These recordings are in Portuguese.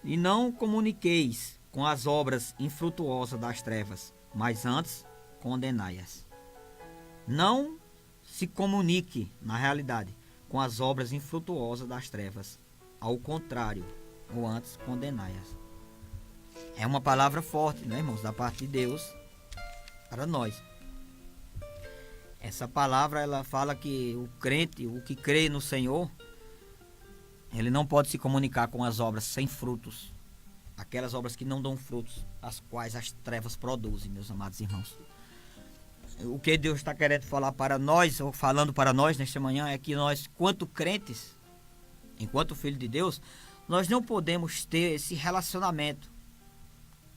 E não comuniqueis com as obras infrutuosas das trevas, mas antes condenai-as. Não se comunique, na realidade, com as obras infrutuosas das trevas. Ao contrário, ou antes condenai-as. É uma palavra forte, né, irmãos, da parte de Deus para nós. Essa palavra, ela fala que o crente, o que crê no Senhor, ele não pode se comunicar com as obras sem frutos. Aquelas obras que não dão frutos, as quais as trevas produzem, meus amados irmãos. O que Deus está querendo falar para nós, ou falando para nós nesta manhã, é que nós, enquanto crentes, enquanto filhos de Deus, nós não podemos ter esse relacionamento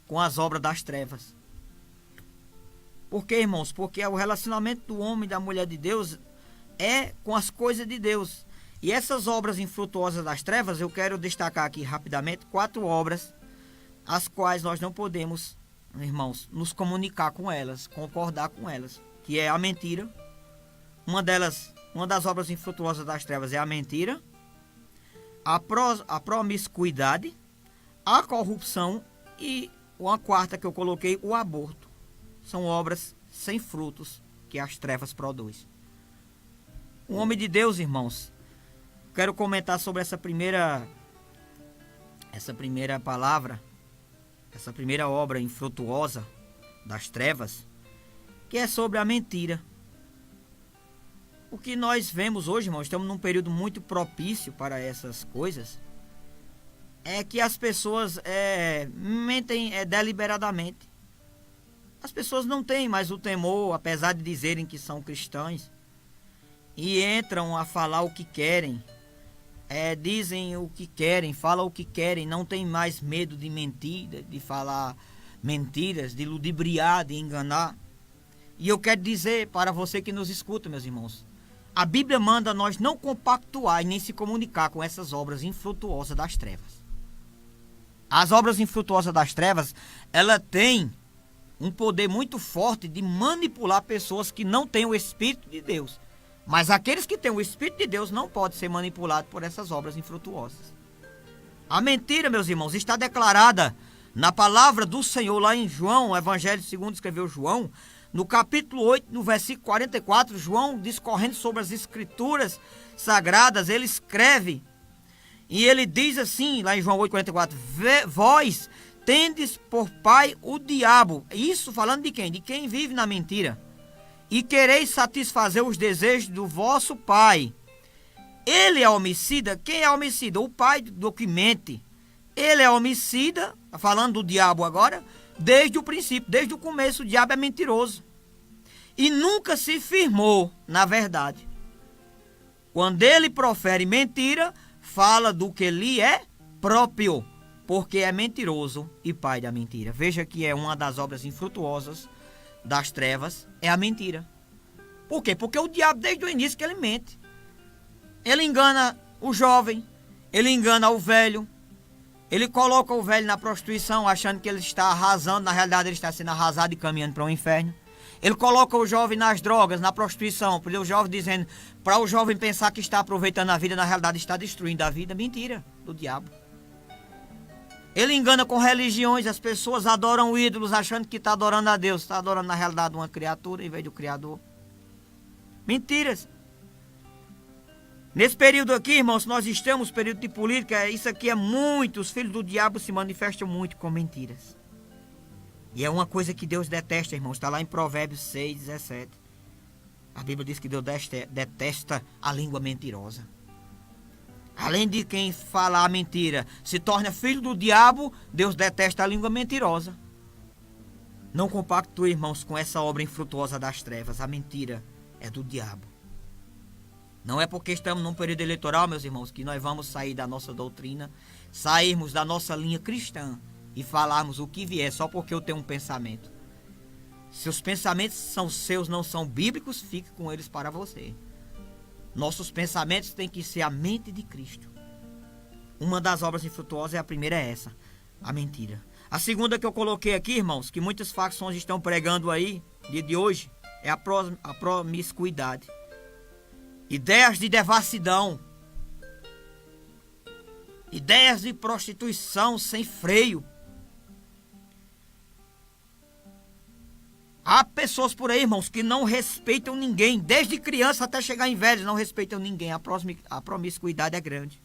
com as obras das trevas. Por quê, irmãos? Porque o relacionamento do homem e da mulher de Deus é com as coisas de Deus. E essas obras infrutuosas das trevas, eu quero destacar aqui rapidamente 4 obras, as quais nós não podemos, irmãos, nos comunicar com elas, concordar com elas, que é a mentira. Uma das obras infrutuosas das trevas é a mentira, a promiscuidade, a corrupção e uma quarta que eu coloquei, o aborto. São obras sem frutos que as trevas produzem. O homem de Deus, irmãos, quero comentar sobre essa primeira palavra, essa primeira obra infrutuosa das trevas, que é sobre a mentira. O que nós vemos hoje, irmãos, estamos num período muito propício para essas coisas, é que as pessoas mentem deliberadamente. As pessoas não têm mais o temor, apesar de dizerem que são cristãs, e entram a falar o que querem, dizem o que querem, falam o que querem, não tem mais medo de mentir, de falar mentiras, de ludibriar, de enganar. E eu quero dizer para você que nos escuta, meus irmãos, a Bíblia manda nós não compactuar e nem se comunicar com essas obras infrutuosas das trevas. As obras infrutuosas das trevas, ela tem um poder muito forte de manipular pessoas que não têm o Espírito de Deus. Mas aqueles que têm o Espírito de Deus não podem ser manipulados por essas obras infrutuosas. A mentira, meus irmãos, está declarada na palavra do Senhor lá em João, o Evangelho segundo escreveu João, no capítulo 8, no versículo 44, João, discorrendo sobre as escrituras sagradas, ele escreve, e ele diz assim, lá em João 8, 44, vós tendes por pai o diabo. Isso falando de quem? De quem vive na mentira. E quereis satisfazer os desejos do vosso pai. Ele é homicida. Quem é homicida? O pai do que mente. Ele é homicida, falando do diabo agora, desde o princípio, desde o começo. O diabo é mentiroso. E nunca se firmou na verdade. Quando ele profere mentira, fala do que lhe é próprio, porque é mentiroso e pai da mentira. Veja que é uma das obras infrutuosas das trevas, é a mentira. Por quê? Porque o diabo, desde o início, que ele mente. Ele engana o jovem, ele engana o velho, ele coloca o velho na prostituição, achando que ele está arrasando, na realidade ele está sendo arrasado e caminhando para o inferno. Ele coloca o jovem nas drogas, na prostituição, porque o jovem dizendo, para o jovem pensar que está aproveitando a vida, na realidade está destruindo a vida. Mentira do diabo. Ele engana com religiões, as pessoas adoram ídolos achando que está adorando a Deus, está adorando na realidade uma criatura em vez do Criador. Mentiras. Nesse período aqui, irmãos, nós estamos no período de política, isso aqui é muito, os filhos do diabo se manifestam muito com mentiras. E é uma coisa que Deus detesta, irmãos, está lá em Provérbios 6, 17. A Bíblia diz que Deus detesta a língua mentirosa. Além de quem fala a mentira se torna filho do diabo, Deus detesta a língua mentirosa. Não compactue, irmãos, com essa obra infrutuosa das trevas. A mentira é do diabo. Não é porque estamos num período eleitoral, meus irmãos, que nós vamos sair da nossa doutrina, sairmos da nossa linha cristã e falarmos o que vier só porque eu tenho um pensamento. Se os pensamentos são seus, não são bíblicos, fique com eles para você. Nossos pensamentos têm que ser a mente de Cristo. Uma das obras infrutuosas, a primeira é essa, a mentira. A segunda que eu coloquei aqui, irmãos, que muitas facções estão pregando aí, dia de hoje, é a promiscuidade. Ideias de devassidão. ideias de prostituição sem freio. Há pessoas por aí, irmãos, que não respeitam ninguém, desde criança até chegar em velhos, não respeitam ninguém. A promiscuidade é grande.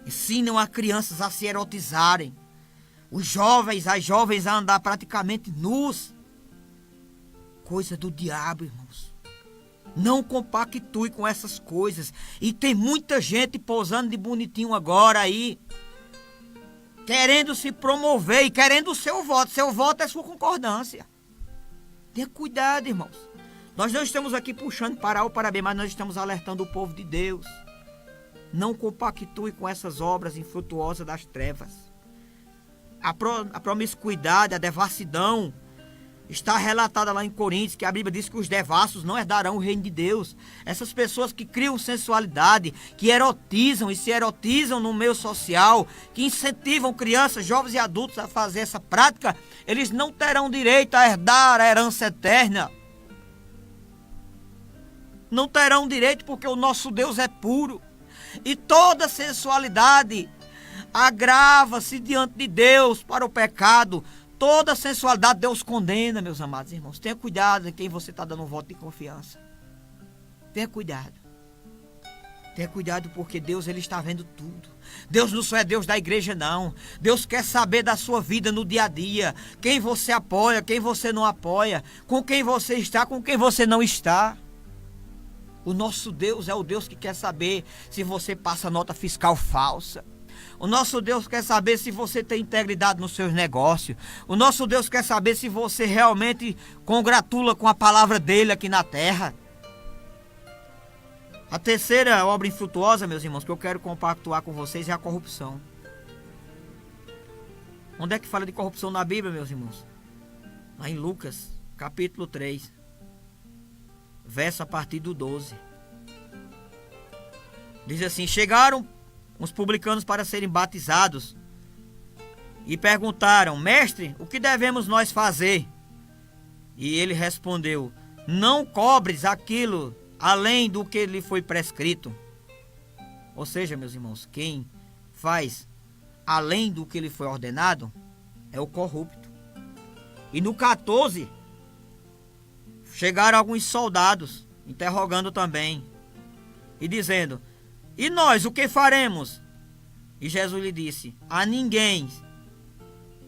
Ensinam a crianças a se erotizarem, os jovens, as jovens a andar praticamente nus. Coisa do diabo, irmãos. Não compactue com essas coisas. E tem muita gente posando de bonitinho agora aí, querendo se promover e querendo o seu voto. Seu voto é sua concordância. Tenha cuidado, irmãos. Nós não estamos aqui puxando para A ou para B, mas nós estamos alertando o povo de Deus. Não compactue com essas obras infrutuosas das trevas. A promiscuidade, a devassidão, está relatada lá em Coríntios, que a Bíblia diz que os devassos não herdarão o reino de Deus. Essas pessoas que criam sensualidade, que erotizam e se erotizam no meio social, que incentivam crianças, jovens e adultos a fazer essa prática, eles não terão direito a herdar a herança eterna. Não terão direito, porque o nosso Deus é puro. E toda sensualidade agrava-se diante de Deus para o pecado. Toda sensualidade Deus condena, meus amados irmãos. Tenha cuidado em quem você está dando um voto de confiança. Tenha cuidado. Tenha cuidado, porque Deus, ele está vendo tudo. Deus não só é Deus da igreja, não. Deus quer saber da sua vida no dia a dia. Quem você apoia, quem você não apoia. Com quem você está, com quem você não está. O nosso Deus é o Deus que quer saber se você passa nota fiscal falsa. O nosso Deus quer saber se você tem integridade nos seus negócios. O nosso Deus quer saber se você realmente congratula com a palavra dele aqui na terra. A terceira obra infrutuosa, meus irmãos, que eu quero compactuar com vocês é a corrupção. Onde é que fala de corrupção na Bíblia, meus irmãos? Lá em Lucas, capítulo 3, verso a partir do 12. Diz assim: chegaram os publicanos para serem batizados e perguntaram: mestre, o que devemos nós fazer? E ele respondeu: não cobres aquilo além do que lhe foi prescrito. Ou seja, meus irmãos, quem faz além do que lhe foi ordenado é o corrupto. E no 14, chegaram alguns soldados interrogando também e dizendo: e nós, o que faremos? E Jesus lhe disse: a ninguém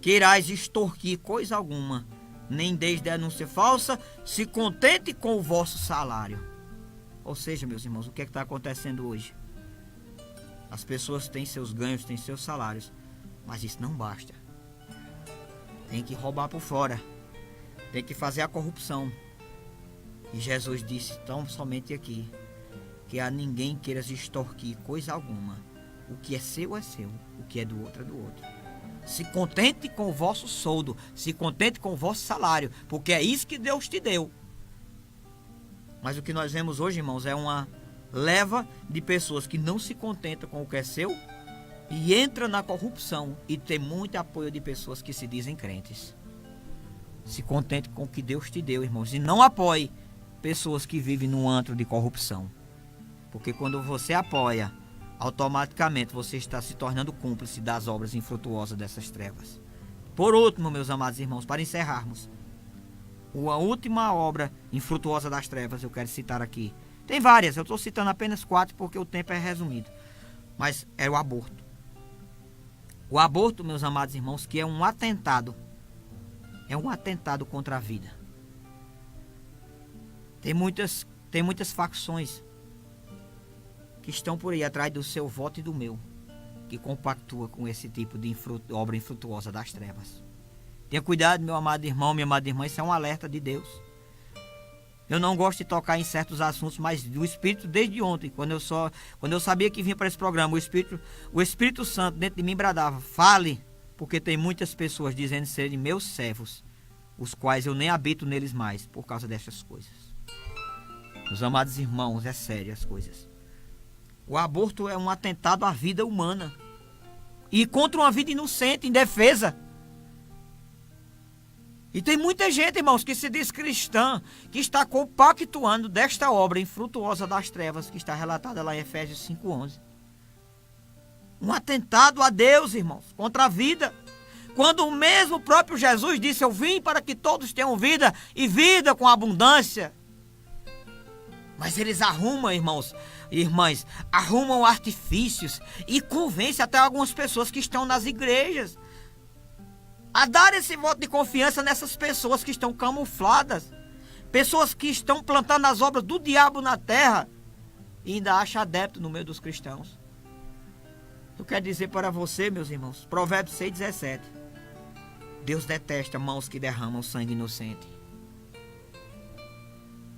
queirais extorquir coisa alguma, nem deis denúncia falsa, se contente com o vosso salário. Ou seja, meus irmãos, o que é que está acontecendo hoje? As pessoas têm seus ganhos, têm seus salários, mas isso não basta. Tem que roubar por fora, tem que fazer a corrupção. E Jesus disse tão somente aqui, que a ninguém queiras extorquir coisa alguma. O que é seu, o que é do outro é do outro. Se contente com o vosso soldo, se contente com o vosso salário, porque é isso que Deus te deu. Mas o que nós vemos hoje, irmãos, é uma leva de pessoas que não se contentam com o que é seu e entra na corrupção, e tem muito apoio de pessoas que se dizem crentes. Se contente com o que Deus te deu, irmãos, e não apoie pessoas que vivem num antro de corrupção. Porque quando você apoia, automaticamente você está se tornando cúmplice das obras infrutuosas dessas trevas. Por último, meus amados irmãos, para encerrarmos, a última obra infrutuosa das trevas eu quero citar aqui. Tem várias, eu estou citando apenas 4 porque o tempo é resumido. Mas é o aborto. O aborto, meus amados irmãos, que é um atentado. É um atentado contra a vida. Tem muitas facções que estão por aí atrás do seu voto e do meu, que compactua com esse tipo de obra infrutuosa das trevas. Tenha cuidado, meu amado irmão, minha amada irmã, isso é um alerta de Deus. Eu não gosto de tocar em certos assuntos, mas o Espírito, desde ontem, quando eu sabia que vinha para esse programa, o Espírito Santo dentro de mim bradava: fale, porque tem muitas pessoas dizendo serem meus servos, os quais eu nem habito neles mais, por causa dessas coisas. Meus amados irmãos, é sério as coisas. O aborto é um atentado à vida humana e contra uma vida inocente, indefesa. E tem muita gente, irmãos, que se diz cristã, que está compactuando desta obra infrutuosa das trevas, que está relatada lá em Efésios 5:11. Um atentado a Deus, irmãos, contra a vida. Quando o mesmo próprio Jesus disse: eu vim para que todos tenham vida e vida com abundância. Mas eles arrumam, irmãos e irmãs, arrumam artifícios e convencem até algumas pessoas que estão nas igrejas a dar esse voto de confiança nessas pessoas que estão camufladas, pessoas que estão plantando as obras do diabo na terra e ainda acham adepto no meio dos cristãos. Eu quero dizer para você, meus irmãos, Provérbios 6,17: Deus detesta mãos que derramam sangue inocente.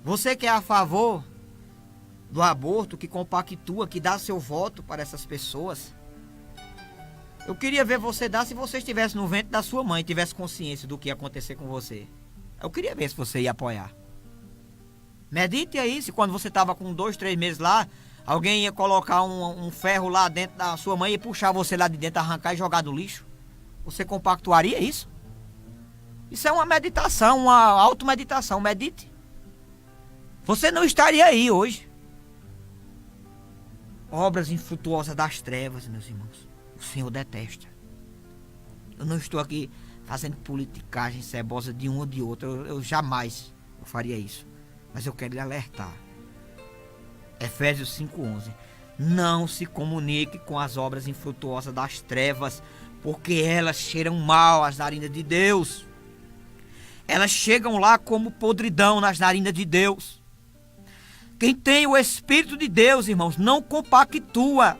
Você que é a favor do aborto, que compactua, que dá seu voto para essas pessoas, eu queria ver você dar se você estivesse no ventre da sua mãe e tivesse consciência do que ia acontecer com você. Eu queria ver se você ia apoiar. Medite aí, se quando você estava com 2, 3 meses lá, alguém ia colocar um ferro lá dentro da sua mãe e puxar você lá de dentro, arrancar e jogar no lixo. Você compactuaria isso? Isso é uma meditação, uma automeditação. Medite. Você não estaria aí hoje. Obras infrutuosas das trevas, meus irmãos, o Senhor detesta. Eu não estou aqui fazendo politicagem cebosa de um ou de outro. Eu jamais faria isso. Mas eu quero lhe alertar. Efésios 5,11: não se comunique com as obras infrutuosas das trevas, porque elas cheiram mal às narinas de Deus. Elas chegam lá como podridão nas narinas de Deus. Quem tem o Espírito de Deus, irmãos, não compactua.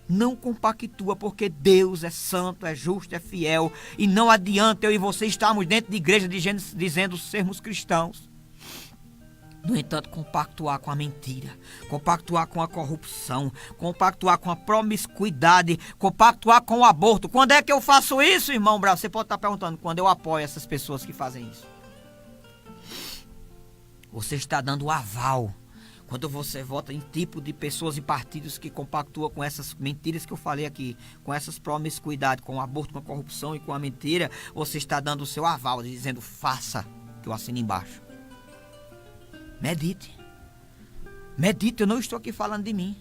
Não compactua, porque Deus é santo, é justo, é fiel. E não adianta eu e você estarmos dentro de igreja dizendo sermos cristãos. No entanto, compactuar com a mentira, compactuar com a corrupção, compactuar com a promiscuidade, compactuar com o aborto. Quando é que eu faço isso, irmão Bravo? Você pode estar perguntando. Quando eu apoio essas pessoas que fazem isso. Você está dando aval. Quando você vota em tipo de pessoas e partidos que compactuam com essas mentiras que eu falei aqui, com essas promiscuidades, com o aborto, com a corrupção e com a mentira, você está dando o seu aval, dizendo: faça, que eu assino embaixo. Medite. Medite, eu não estou aqui falando de mim.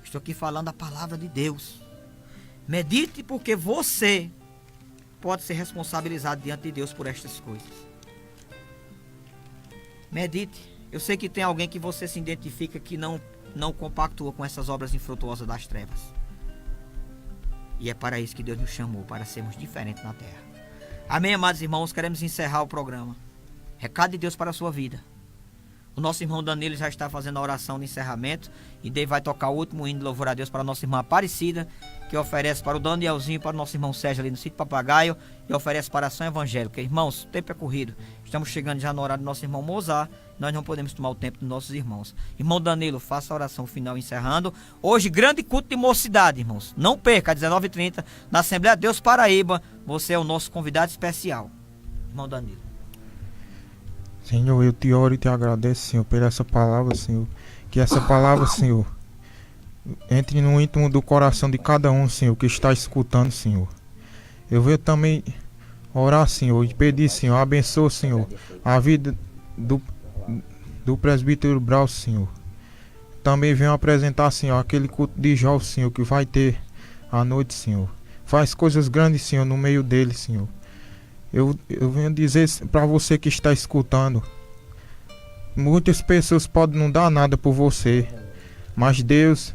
Estou aqui falando da palavra de Deus. Medite, porque você pode ser responsabilizado diante de Deus por estas coisas. Medite. Eu sei que tem alguém que você se identifica que não compactua com essas obras infrutuosas das trevas. E é para isso que Deus nos chamou, para sermos diferentes na terra. Amém, amados irmãos? Queremos encerrar o programa. Recado de Deus para a sua vida. O nosso irmão Danilo já está fazendo a oração de encerramento. E daí vai tocar o último hino de louvor a Deus para a nossa irmã Aparecida, que oferece para o Danielzinho e para o nosso irmão Sérgio ali no Sítio Papagaio, e oferece para a ação evangélica. Irmãos, o tempo é corrido. Estamos chegando já no horário do nosso irmão Mozart. Nós não podemos tomar o tempo dos nossos irmãos. Irmão Danilo, faça a oração final encerrando. Hoje, grande culto de mocidade, irmãos. Não perca, às 19h30, na Assembleia de Deus Paraíba. Você é o nosso convidado especial. Irmão Danilo. Senhor, eu te oro e te agradeço, Senhor, por essa palavra, Senhor. Que essa palavra, Senhor, entre no íntimo do coração de cada um, Senhor, que está escutando, Senhor. Eu venho também orar, Senhor, e pedir, Senhor, abençoa, Senhor, a vida do presbítero Brau, Senhor. Também venho apresentar, Senhor, aquele culto de jovens, Senhor, que vai ter à noite, Senhor. Faz coisas grandes, Senhor, no meio dele, Senhor. Eu venho dizer para você que está escutando, muitas pessoas podem não dar nada por você, mas Deus,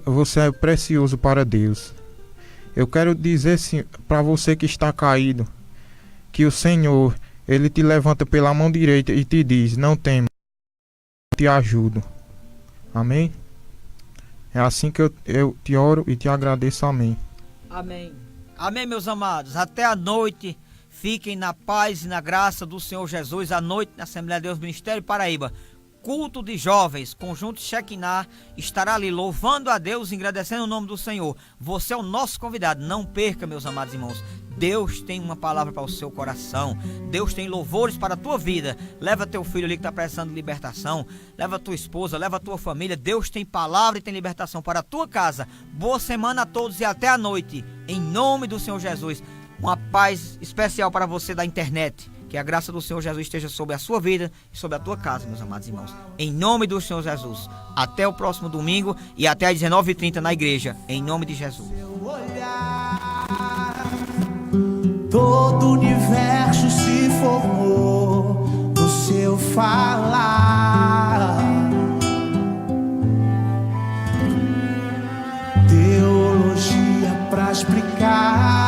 você é precioso para Deus. Eu quero dizer para você que está caído, que o Senhor, Ele te levanta pela mão direita e te diz: não temas, eu te ajudo. Amém? É assim que eu te oro e te agradeço. Amém. Amém. Amém, meus amados. Até a noite. Fiquem na paz e na graça do Senhor Jesus. À noite, na Assembleia de Deus Ministério Paraíba, culto de jovens, conjunto Shekinah, estará ali louvando a Deus, agradecendo o nome do Senhor. Você é o nosso convidado. Não perca, meus amados irmãos. Deus tem uma palavra para o seu coração. Deus tem louvores para a tua vida. Leva teu filho ali que está precisando de libertação. Leva tua esposa, leva tua família. Deus tem palavra e tem libertação para a tua casa. Boa semana a todos e até a noite. Em nome do Senhor Jesus. Uma paz especial para você da internet. Que Que a graça do Senhor Jesus esteja sobre a sua vida e sobre a tua casa, meus amados irmãos. Em nome do Senhor Jesus. Até o próximo domingo e até às 19h30 na igreja. Em nome de Jesus. Todo o universo se formou no seu falar. Teologia pra explicar